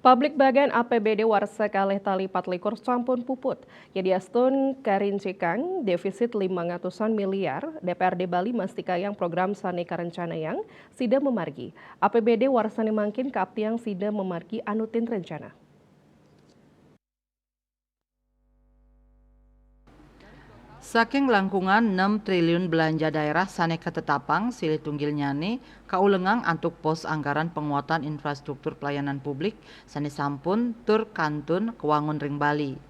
Publik bagian APBD Warsa kalih tali 24 sampun puput. Yadiastun karincikang defisit 500-an miliar, DPRD Bali mastikayang program sane karencana yang sida memargi. APBD Warsane mangkin kaaptiang sida memargi anutin rencana. Saking langkungan 6 triliun belanja daerah sane ketetapang silih tunggil nyane kaulengang antuk pos anggaran penguatan infrastruktur pelayanan publik sane sampun tur kantun kewangun ring Bali.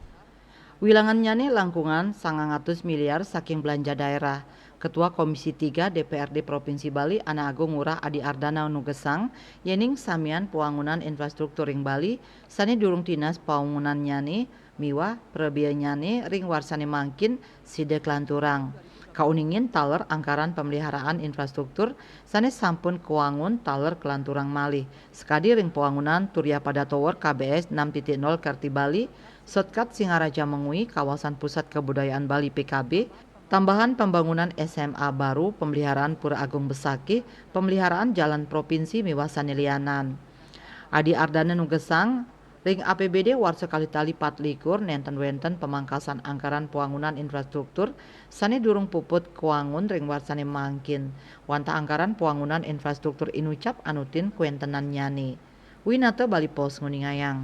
Wilangan nyane langkungan 900 miliar saking belanja daerah. Ketua Komisi 3 DPRD Provinsi Bali Ana Agung Ngurah Adi Ardana Nugesang yening samian pembangunan infrastruktur ring Bali sane durung dinas pembangunan nyane miwa nyane ring warsane mangkin side kelanturang. Kauningin taler anggaran pemeliharaan infrastruktur sane sampun kewangun taler kelanturang malih. Sekadi ring pembangunan Turya Pada Tower KBS 6.0 Karti Bali, Shortcut Singaraja Mengui kawasan pusat kebudayaan Bali PKB, tambahan pembangunan SMA baru, pemeliharaan Pura Agung Besaki, pemeliharaan jalan provinsi miwasan lianan. Adi Ardana Nugesang ring APBD warsa kali-tali 24 nenten wenten pemangkasan anggaran pembangunan infrastruktur sane durung puput kewangun ring warsane mangkin. Wanta anggaran pembangunan infrastruktur inucap anutin kuentenan nyane. Winata Bali Pos nguningayang.